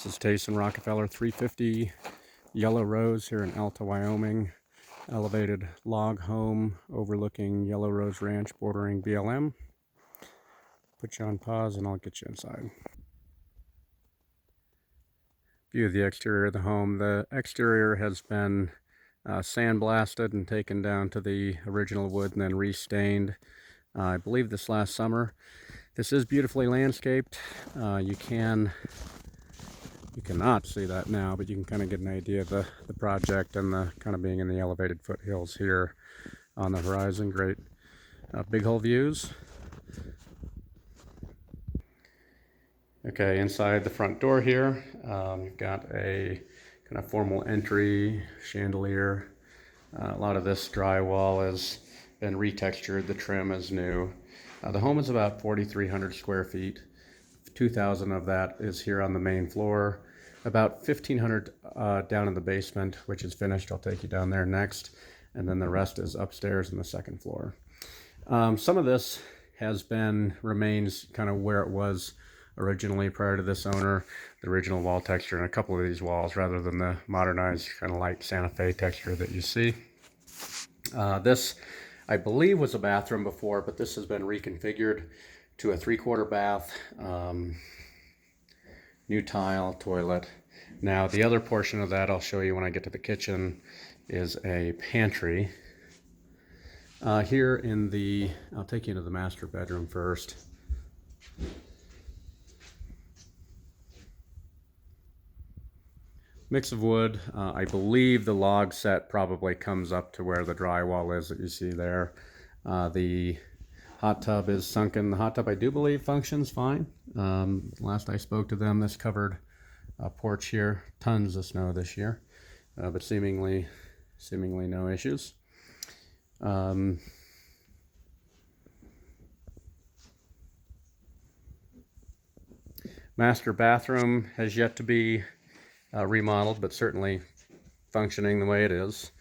This is Tayson Rockefeller 350 Yellow Rose here in Alta, Wyoming. Elevated log home overlooking Yellow Rose Ranch bordering BLM. Put you on pause and I'll get you inside. View of the exterior of the home. The exterior has been sandblasted and taken down to the original wood and then restained, I believe this last summer. This is beautifully landscaped. You cannot see that now, but you can kind of get an idea of the project and the kind of being in the elevated foothills here on the horizon. Great big hole views. Okay, inside the front door here, you've got a kind of formal entry, chandelier. A lot of this drywall has been retextured. The trim is new. The home is about 4,300 square feet. 2,000 of that is here on the main floor. About 1,500 down in the basement, which is finished. I'll take you down there next. And then the rest is upstairs in the second floor. Some of this remains kind of where it was originally prior to this owner, the original wall texture in a couple of these walls rather than the modernized kind of light Santa Fe texture that you see. This, I believe, was a bathroom before, but this has been reconfigured to a 3/4 bath, new tile, toilet. Now the other portion of that I'll show you when I get to the kitchen is a pantry. Here in the, I'll take you into the master bedroom first. Mix of wood. I believe the log set probably comes up to where the drywall is that you see there. The hot tub is sunken. The hot tub, I do believe, functions fine. Last I spoke to them, this covered a porch here. Tons of snow this year, but seemingly no issues. Master bathroom has yet to be remodeled, but certainly functioning the way it is.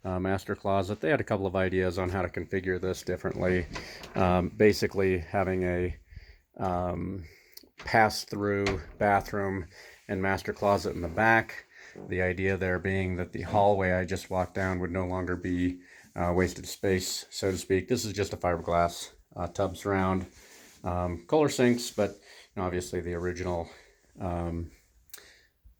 Master closet. They had a couple of ideas on how to configure this differently. Basically having a pass-through bathroom and master closet in the back. The idea there being that the hallway I just walked down would no longer be wasted space, so to speak. This is just a fiberglass tub surround. Kohler sinks, but obviously the original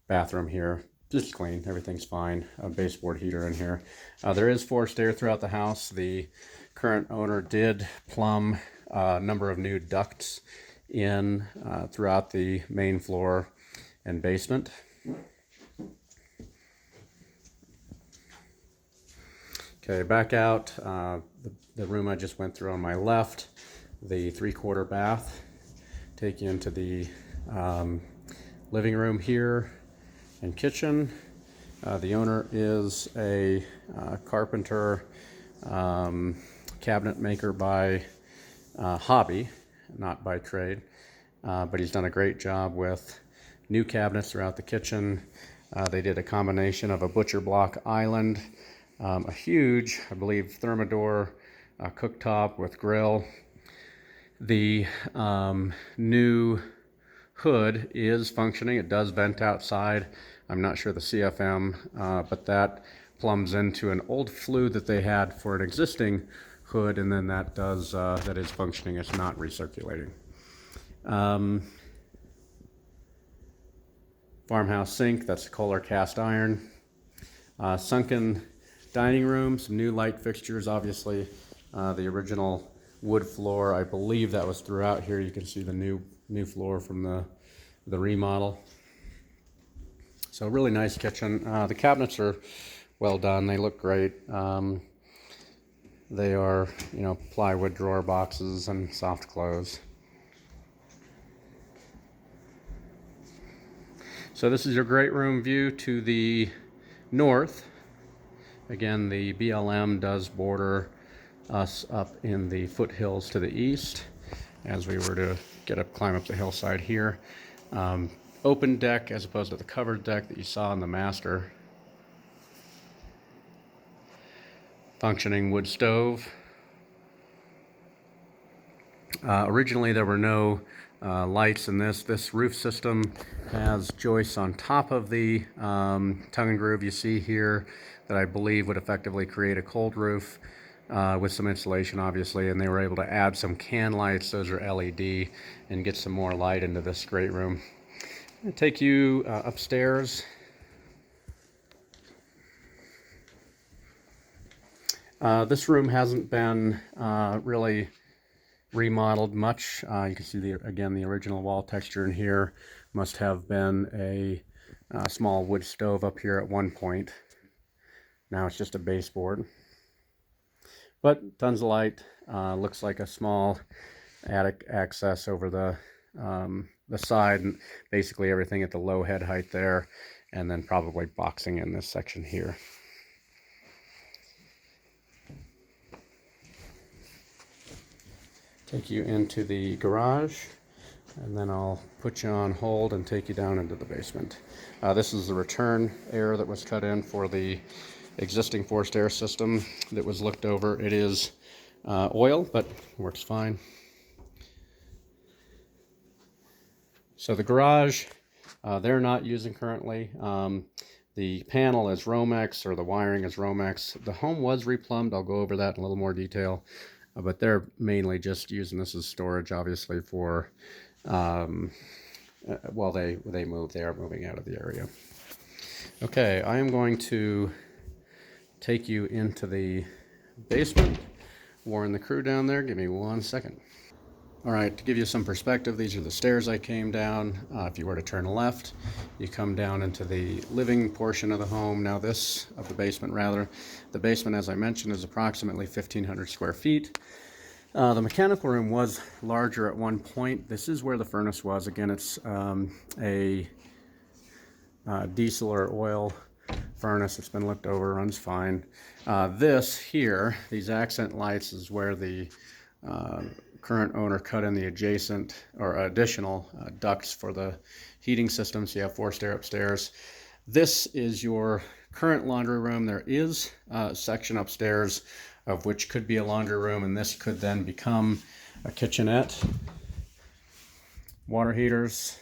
bathroom here, just clean, everything's fine. A baseboard heater in here. There is forced air throughout the house. The current owner did plumb a number of new ducts in throughout the main floor and basement. Okay, back out, the room I just went through on my left, the 3/4 bath. Take you into the living room here and kitchen. The owner is a carpenter, cabinet maker by hobby, not by trade, but he's done a great job with new cabinets throughout the kitchen. They did a combination of a butcher block island, a huge, I believe, Thermador cooktop with grill. The new hood is functioning. It does vent outside. I'm not sure the CFM, but that plumbs into an old flue that they had for an existing hood, and then that is functioning. It's not recirculating. Farmhouse sink. That's the Kohler cast iron. Sunken dining room. Some new light fixtures. Obviously, the original wood floor. I believe that was throughout here. You can see the new floor from the remodel. So really nice kitchen. The cabinets are well done. They look great. They are, plywood drawer boxes and soft close. So this is your great room view to the north. Again, the BLM does border us up in the foothills to the east as we were to climb up the hillside here. Open deck as opposed to the covered deck that you saw in the master. Functioning wood stove. Originally there were no lights in this. This roof system has joists on top of the tongue and groove you see here that I believe would effectively create a cold roof with some insulation, obviously, and they were able to add some can lights. Those are LED, and get some more light into this great room. I'm going to take you upstairs. This room hasn't been really remodeled much. You can see again the original wall texture in here. Must have been a small wood stove up here at one point. Now it's just a baseboard. But tons of light. Looks like a small attic access over the side, and basically everything at the low head height there, and then probably boxing in this section here. Take you into the garage, and then I'll put you on hold and take you down into the basement. This is the return air that was cut in for the existing forced air system that was looked over. It is oil, but works fine. So the garage, they're not using currently. The panel is Romex, or the wiring is Romex. The home was replumbed. I'll go over that in a little more detail. But they're mainly just using this as storage, obviously, for while they move. They are moving out of the area. Okay, I am going to take you into the basement. Warn the crew down there. Give me 1 second. All right, to give you some perspective, these are the stairs I came down. If you were to turn left, you come down into the living portion of the home. Now of the basement rather. The basement, as I mentioned, is approximately 1,500 square feet. The mechanical room was larger at one point. This is where the furnace was. Again, it's a diesel or oil furnace. It's been looked over, runs fine. This here, these accent lights, is where the current owner cut in the adjacent or additional ducts for the heating system, so you have forced air upstairs. This is your current laundry room. There is a section upstairs of which could be a laundry room, and this could then become a kitchenette. Water heaters.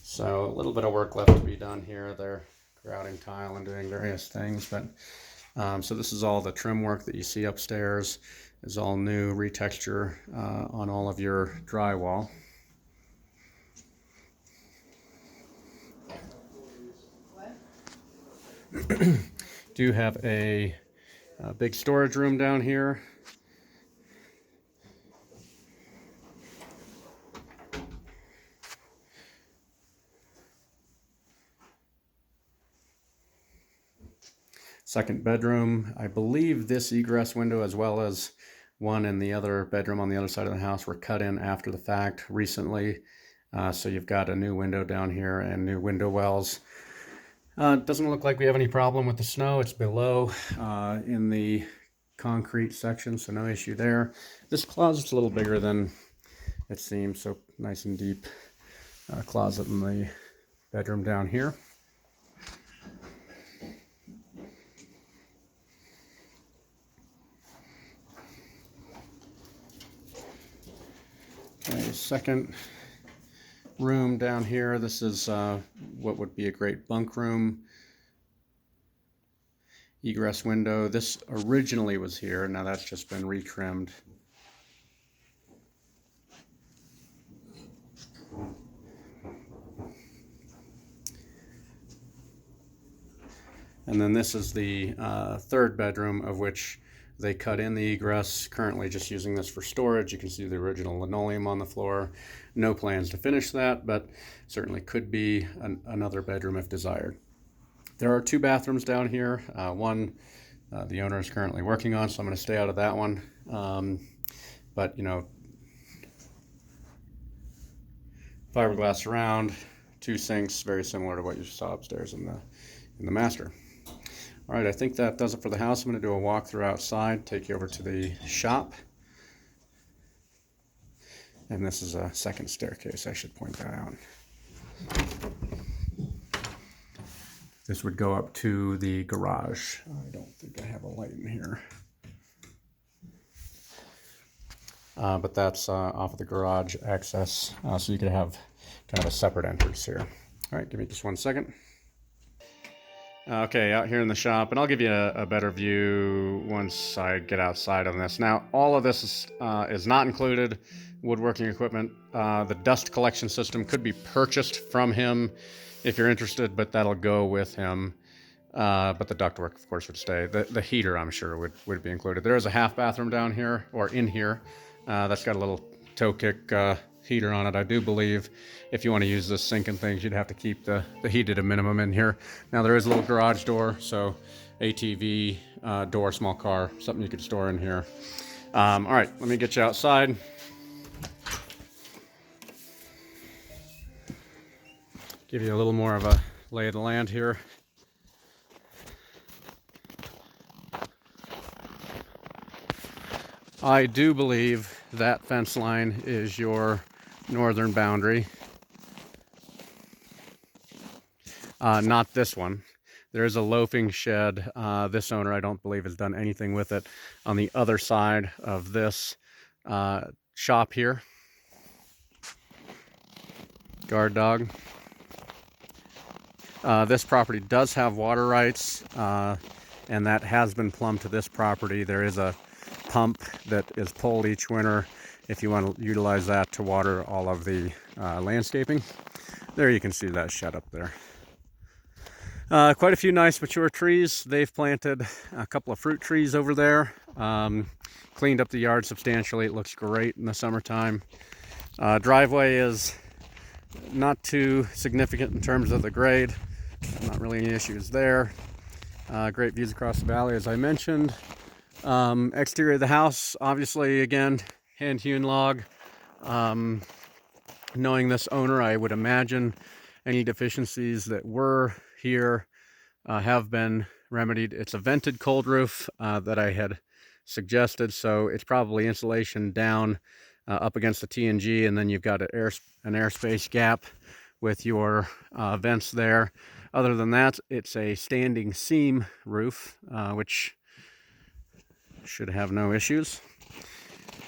So a little bit of work left to be done here. They're grouting tile and doing various things, but so this is all the trim work that you see upstairs. Is all new retexture on all of your drywall. Do have a big storage room down here. Second bedroom. I believe this egress window, as well as one in the other bedroom on the other side of the house, were cut in after the fact recently. So you've got a new window down here and new window wells. It doesn't look like we have any problem with the snow. It's below in the concrete section, so no issue there. This closet's a little bigger than it seems, so nice and deep closet in the bedroom down here. Okay, second room down here. This is what would be a great bunk room. Egress window. This originally was here. Now that's just been retrimmed. And then this is the third bedroom, of which they cut in the egress. Currently just using this for storage. You can see the original linoleum on the floor. No plans to finish that, but certainly could be another bedroom if desired. There are two bathrooms down here. One the owner is currently working on, so I'm going to stay out of that one. But you know, fiberglass surround, two sinks, very similar to what you saw upstairs in the master. All right, I think that does it for the house. I'm going to do a walkthrough outside, take you over to the shop. And this is a second staircase, I should point that out. This would go up to the garage. I don't think I have a light in here. but that's off of the garage access, so you could have kind of a separate entrance here. All right, give me just 1 second. Okay, out here in the shop, and I'll give you a better view once I get outside on this. Now, all of this is not included woodworking equipment. The dust collection system could be purchased from him if you're interested, but that'll go with him. But the ductwork, of course, would stay. The heater, I'm sure, would be included. There is a half bathroom down here, or in here, that's got a little toe kick heater on it. I do believe if you want to use this sink and things, you'd have to keep the heat at a minimum in here. Now there is a little garage door, so ATV door, small car, something you could store in here. All right, let me get you outside. Give you a little more of a lay of the land here. I do believe that fence line is your northern boundary. Not this one. There is a loafing shed. This owner, I don't believe, has done anything with it on the other side of this shop here. Guard dog. This property does have water rights, and that has been plumbed to this property. There is a pump that is pulled each winter if you want to utilize that to water all of the landscaping. There you can see that shed up there. Quite a few nice mature trees. They've planted a couple of fruit trees over there. Cleaned up the yard substantially. It looks great in the summertime. Driveway is not too significant in terms of the grade. Not really any issues there. Great views across the valley, as I mentioned. Exterior of the house, obviously, again, hand-hewn log. Knowing this owner, I would imagine any deficiencies that were here have been remedied. It's a vented cold roof that I had suggested, so it's probably insulation down up against the TNG, and then you've got an airspace gap with your vents there. Other than that, it's a standing seam roof, which should have no issues.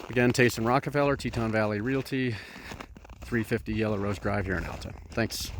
Again, Tayson Rockefeller, Teton Valley Realty, 350 Yellow Rose Drive here in Alta. Thanks.